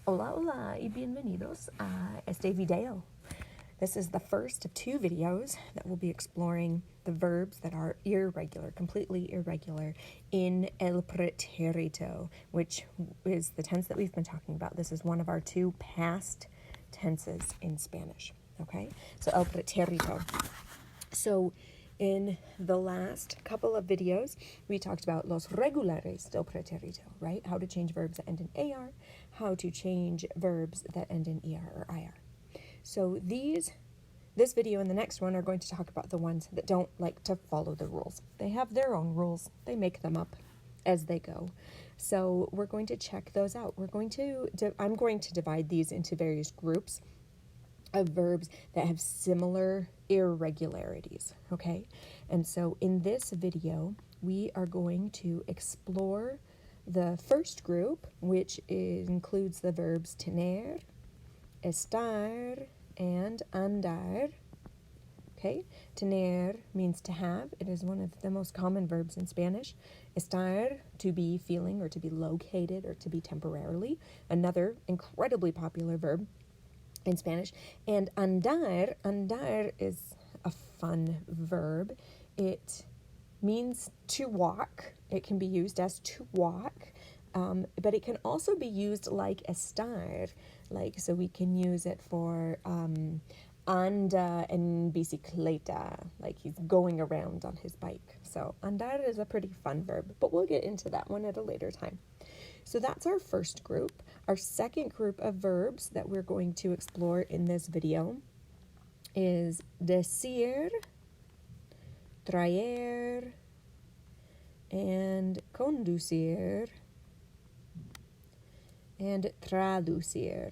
Hola, hola, y bienvenidos a este video. This is the first of two videos that will be exploring the verbs that are irregular, completely irregular in el pretérito, which is the tense that we've been talking about. This is one of our two past tenses in Spanish, okay? So el pretérito. So in the last couple of videos, we talked about los regulares del pretérito, right? How to change verbs that end in AR, how to change verbs that end in ER or IR. So this video and the next one are going to talk about the ones that don't like to follow the rules. They have their own rules. They make them up as they go. So we're going to check those out. I'm going to divide these into various groups of verbs that have similar irregularities, okay? And so in this video, we are going to explore the first group, which includes the verbs tener, estar, and andar. Okay, tener means to have. It is one of the most common verbs in Spanish. Estar, to be feeling or to be located or to be temporarily. Another incredibly popular verb in Spanish. And andar is a fun verb. It means to walk. It can be used as to walk, but it can also be used like estar, so we can use it for anda en bicicleta, like he's going around on his bike. So andar is a pretty fun verb, but we'll get into that one at a later time. So that's our first group. Our second group of verbs that we're going to explore in this video is decir, traer, and conducir, and traducir.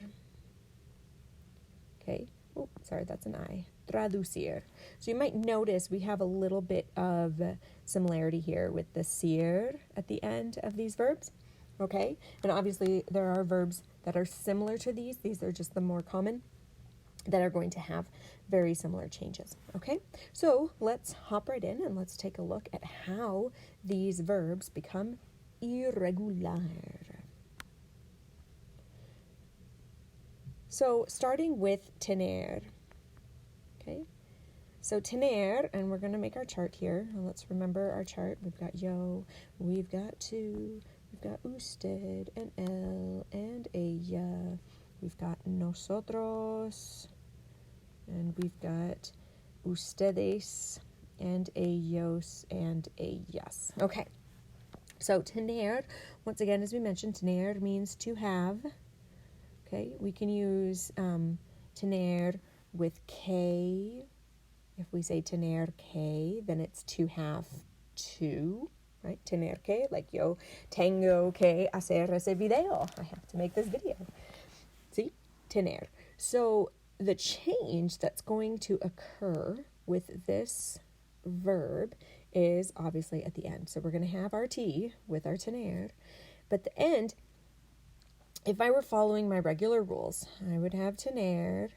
Okay. Oh, sorry, that's an I. Traducir. So you might notice we have a little bit of similarity here with the cir at the end of these verbs. Okay, and obviously there are verbs that are similar to these. These are just the more common that are going to have very similar changes. Okay, so let's hop right in and let's take a look at how these verbs become irregular. So starting with tener. Okay, so tener, and we're going to make our chart here. And let's remember our chart. We've got yo, we've got tu, we've got usted, and él, and ella. We've got nosotros, and we've got ustedes, and ellos, and ellas. Okay, so tener, once again, as we mentioned, tener means to have. Okay, we can use tener with K. If we say tener que, then it's to have to, right? Tener que, like yo tengo que hacer ese video. I have to make this video. See? Tener. So the change that's going to occur with this verb is obviously at the end. So we're going to have our T with our tener, but the end, if I were following my regular rules, I would have tener,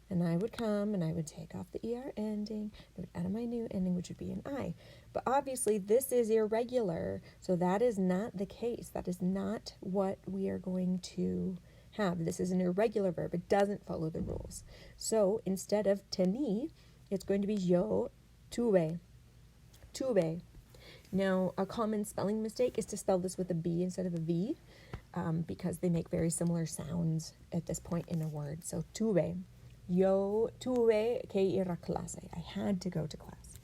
and I would come and I would take off the ER ending, I would add my new ending, which would be an I. But obviously this is irregular, so that is not the case. That is not what we are going to have. This is an irregular verb. It doesn't follow the rules. So instead of tení, it's going to be yo tuve. Tuve. Now, a common spelling mistake is to spell this with a B instead of a V, because they make very similar sounds at this point in a word. So tuve. Yo tuve que ir a clase. I had to go to class.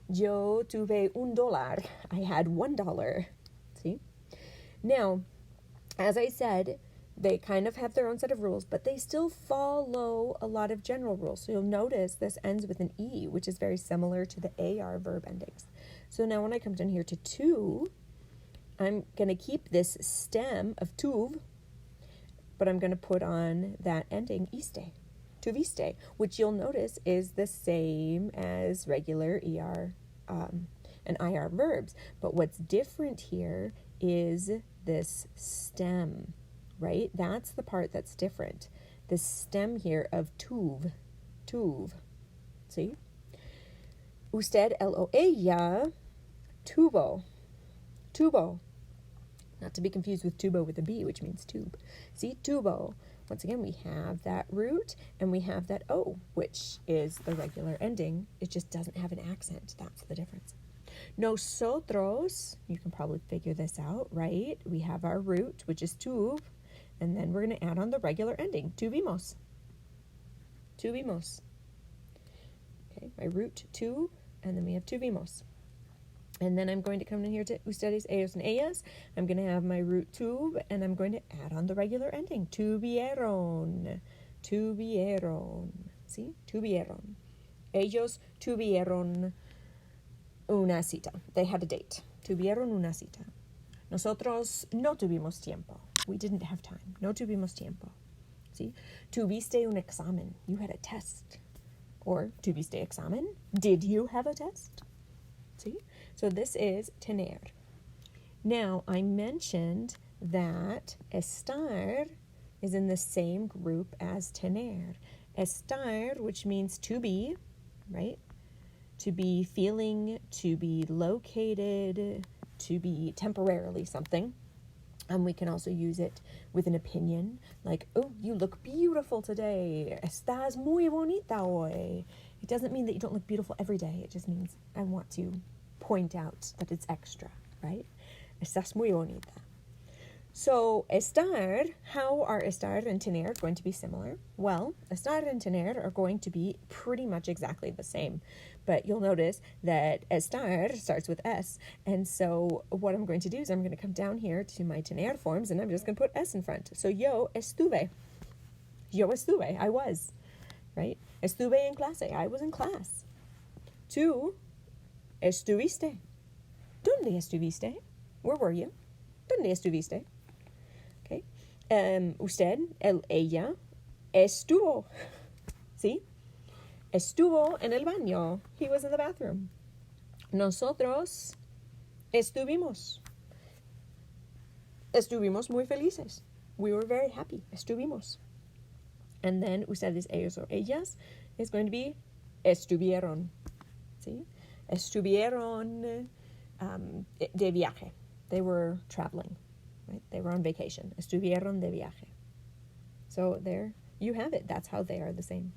Yo tuve $1. I had $1. See? Now, as I said, they kind of have their own set of rules, but they still follow a lot of general rules. So you'll notice this ends with an E, which is very similar to the AR verb endings. So now when I come down here to tu, I'm going to keep this stem of tuv, but I'm going to put on that ending iste, tuviste, which you'll notice is the same as regular ER and IR verbs. But what's different here is this stem, right? That's the part that's different. The stem here of tuv. See? Usted, él, ella, tuvo. Not to be confused with tubo with a B, which means tube. See, tubo. once again, we have that root and we have that O, which is the regular ending. It just doesn't have an accent. That's the difference. Nosotros, you can probably figure this out, right? We have our root, which is tuv, and then we're going to add on the regular ending, tuvimos. Tuvimos. Okay, my root, tu, and then we have tuvimos. And then I'm going to come in here to ustedes, ellos, and ellas. I'm going to have my root tuv, and I'm going to add on the regular ending, tuvieron. Tuvieron. See? Tuvieron. Ellos tuvieron una cita. They had a date. Tuvieron una cita. Nosotros no tuvimos tiempo. We didn't have time. No tuvimos tiempo. See? Tuviste un examen. You had a test. Or tuviste examen. Did you have a test? See? So this is tener. Now, I mentioned that estar is in the same group as tener. Estar, which means to be, right? To be feeling, to be located, to be temporarily something. And we can also use it with an opinion, like, oh, you look beautiful today. Estás muy bonita hoy. It doesn't mean that you don't look beautiful every day. It just means I want to point out that it's extra, right? Estás muy bonita. So, estar, how are estar and tener going to be similar? Well, estar and tener are going to be pretty much exactly the same. But you'll notice that estar starts with S. And so what I'm going to do is I'm going to come down here to my tener forms and I'm just going to put S in front. So, yo estuve. Yo estuve. I was, right? Estuve en clase. I was in class. Tú estuviste. ¿Dónde estuviste? Where were you? ¿Dónde estuviste? Okay. Usted, ella, estuvo. ¿Sí? Estuvo en el baño. He was in the bathroom. Nosotros estuvimos. Estuvimos muy felices. We were very happy. Estuvimos. And then ustedes, ellos, or ellas is going to be estuvieron. ¿Sí? Estuvieron de viaje. They were traveling, right? They were on vacation. Estuvieron de viaje. So there you have it. That's how they are the same.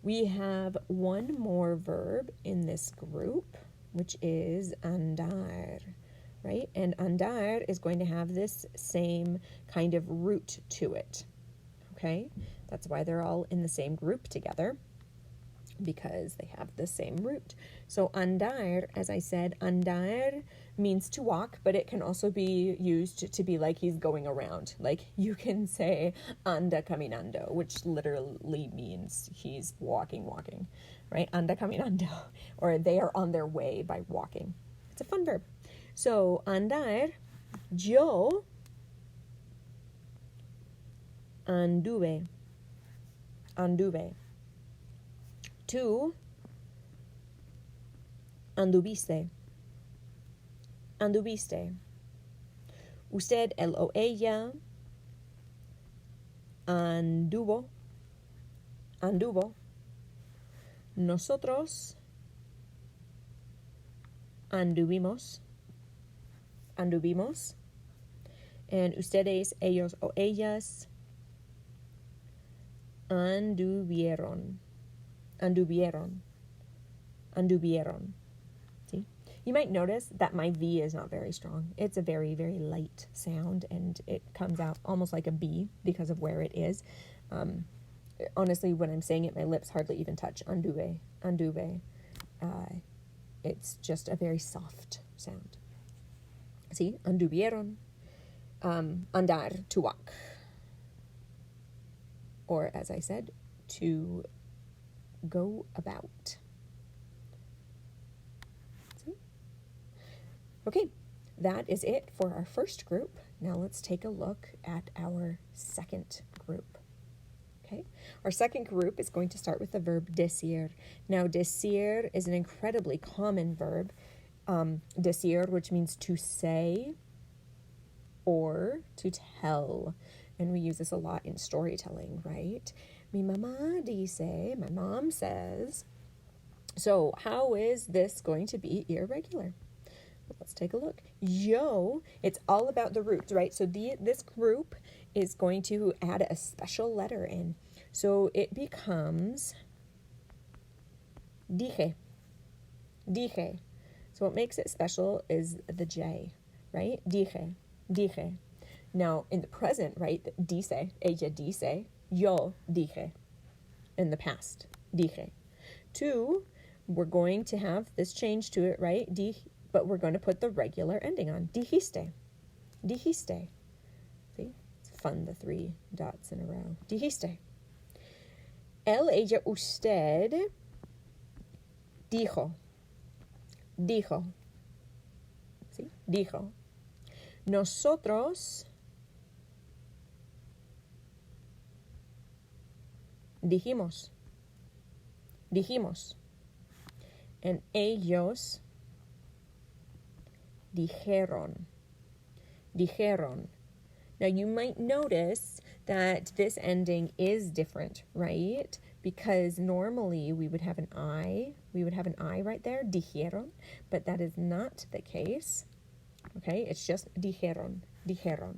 We have one more verb in this group, which is andar, right? And andar is going to have this same kind of root to it, okay? That's why they're all in the same group together, because they have the same root. So andar, as I said, andar means to walk, but it can also be used to be like he's going around. Like you can say anda caminando, which literally means he's walking, right? Anda caminando, or they are on their way by walking. It's a fun verb. So andar, yo anduve. Tú anduviste. Usted, él o ella, anduvo. Nosotros anduvimos. And ustedes, ellos o ellas, anduvieron. See? You might notice that my V is not very strong. It's a very, very light sound, and it comes out almost like a B because of where it is. Honestly, when I'm saying it, my lips hardly even touch. Anduve. It's just a very soft sound. See? Anduvieron. Andar, to walk. Or, as I said, to go about. See? Okay, that is it for our first group. Now let's take a look at our second group. Okay, our second group is going to start with the verb decir. Now, decir is an incredibly common verb. Decir, which means to say or to tell. And we use this a lot in storytelling, right? Mi mamá dice, my mom says. So how is this going to be irregular? Well, let's take a look. Yo, it's all about the roots, right? So this group is going to add a special letter in. So it becomes dije. Dije. So what makes it special is the J, right? Dije. Dije. Now, in the present, right, dice, ella dice, yo dije. In the past, dije. 2, we're going to have this change to it, right? But we're going to put the regular ending on. Dijiste. Dijiste. See? It's fun, the 3 dots in a row. Dijiste. Él, ella, usted dijo. Dijo. ¿Sí? Dijo. Nosotros dijimos. Dijimos. And ellos dijeron. Dijeron. Now you might notice that this ending is different, right? Because normally we would have an I. We would have an I right there, dijeron, but that is not the case. Okay, it's just dijeron, dijeron.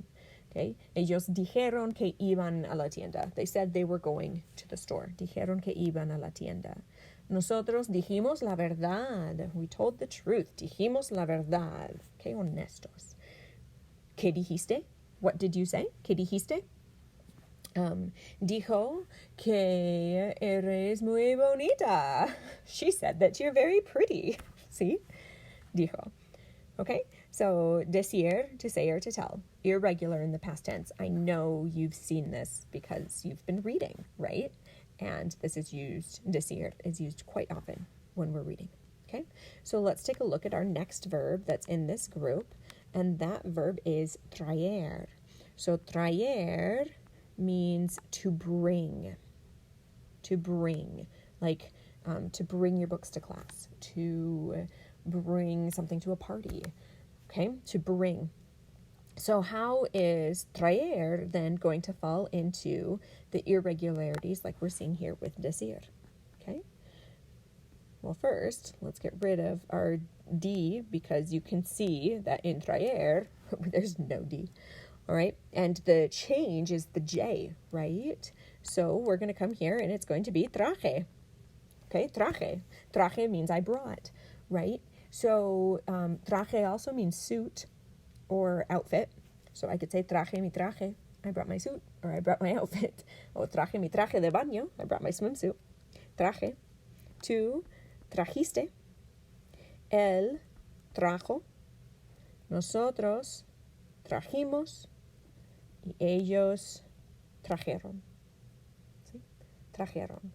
Okay, ellos dijeron que iban a la tienda. They said they were going to the store. Dijeron que iban a la tienda. Nosotros dijimos la verdad. We told the truth. Dijimos la verdad. Que honestos. ¿Qué dijiste? What did you say? ¿Qué dijiste? Dijo que eres muy bonita. She said that you're very pretty. See? Dijo. Okay? So, decir, to say or to tell. Irregular in the past tense. I know you've seen this because you've been reading, right? And this is used, decir is used quite often when we're reading. Okay? So, let's take a look at our next verb that's in this group. And that verb is traer. So, traer means to bring. To bring. Like, to bring your books to class. To bring something to a party. Okay, to bring. So how is traer then going to fall into the irregularities like we're seeing here with decir? Okay, well first, let's get rid of our D because you can see that in traer, there's no D. All right, and the change is the J, right? So we're going to come here and it's going to be traje. Okay, traje. Traje means I brought, right? So traje also means suit or outfit. So I could say traje mi traje, I brought my suit, or I brought my outfit. O traje mi traje de baño, I brought my swimsuit. Traje. 2, trajiste. Él trajo. Nosotros trajimos. Y ellos trajeron. ¿Sí? Trajeron.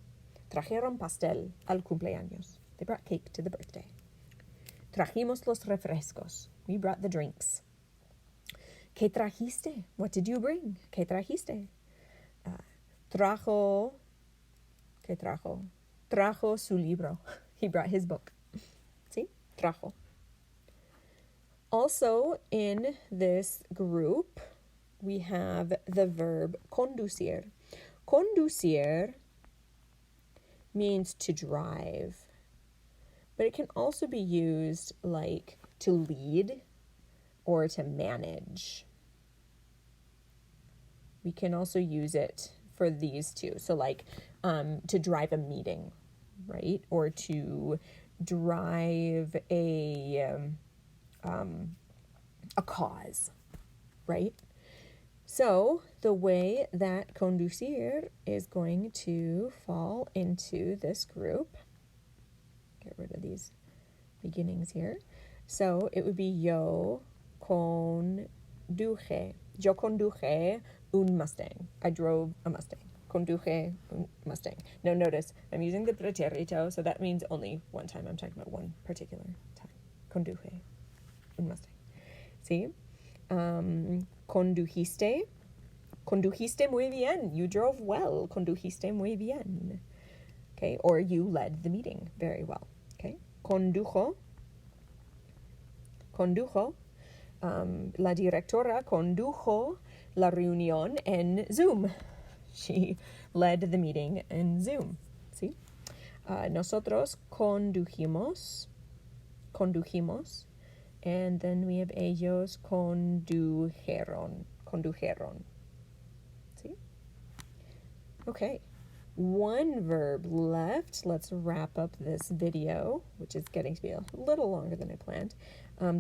Trajeron pastel al cumpleaños. They brought cake to the birthday. Trajimos los refrescos. We brought the drinks. ¿Qué trajiste? What did you bring? ¿Qué trajiste? Trajo. ¿Qué trajo? Trajo su libro. He brought his book. See? Trajo. Also in this group, we have the verb conducir. Conducir means to drive. But it can also be used like to lead or to manage. We can also use it for these two. So like to drive a meeting, right? Or to drive a cause, right? So the way that conducir is going to fall into this group, get rid of these beginnings here. So it would be yo conduje. Yo conduje un Mustang. I drove a Mustang. Conduje un Mustang. Now notice, I'm using the pretérito, so that means only one time. I'm talking about one particular time. Conduje un Mustang. See? Condujiste. Condujiste muy bien. You drove well. Condujiste muy bien. Okay, or you led the meeting very well. Okay, condujo. Condujo. La directora condujo la reunión en Zoom. She led the meeting in Zoom. See? Nosotros condujimos. Condujimos. And then we have ellos condujeron. Condujeron. Okay, one verb left. Let's wrap up this video, which is getting to be a little longer than I planned.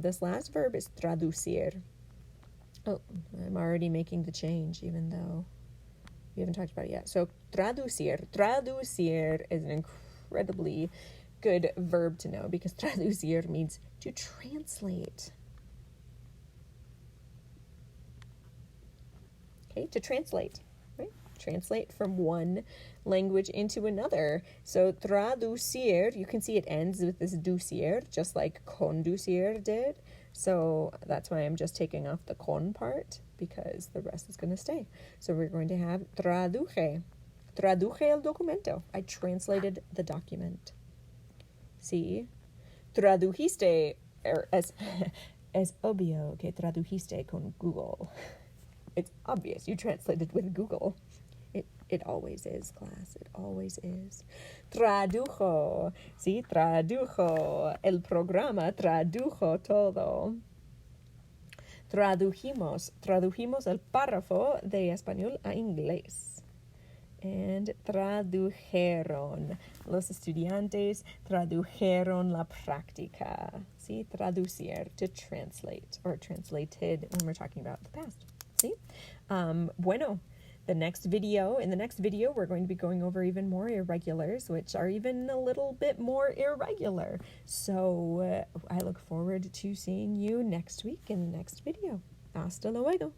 This last verb is traducir. Oh, I'm already making the change, even though we haven't talked about it yet. So traducir. Traducir is an incredibly good verb to know because traducir means to translate. Okay, to translate, right? Translate from one language into another. So traducir, you can see it ends with this ducir, just like conducir did. So that's why I'm just taking off the con part because the rest is going to stay. So we're going to have traduje. Traduje el documento. I translated the document. See? Tradujiste, es obvio que tradujiste con Google. It's obvious you translated with Google. It always is, class. It always is. Tradujo. Sí, tradujo. El programa tradujo todo. Tradujimos el párrafo de español a inglés. And tradujeron. Los estudiantes tradujeron la práctica. Sí, traducir, to translate, or translated when we're talking about the past. See? Bueno. In the next video, we're going to be going over even more irregulars, which are even a little bit more irregular. So I look forward to seeing you next week in the next video. Hasta luego.